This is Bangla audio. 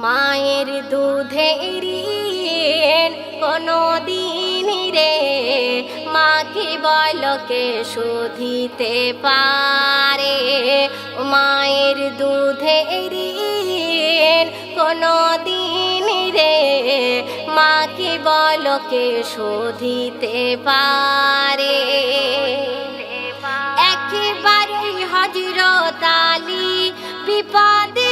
মায়ের দুধের ঋণ কোনদিন রে মাকে বলকে শোধিতে পারে। মায়ের দুধের ঋণ কোনদিন রে মাকে বলকে শোধিতে পারে। একেবারে হযরত আলী বিপদে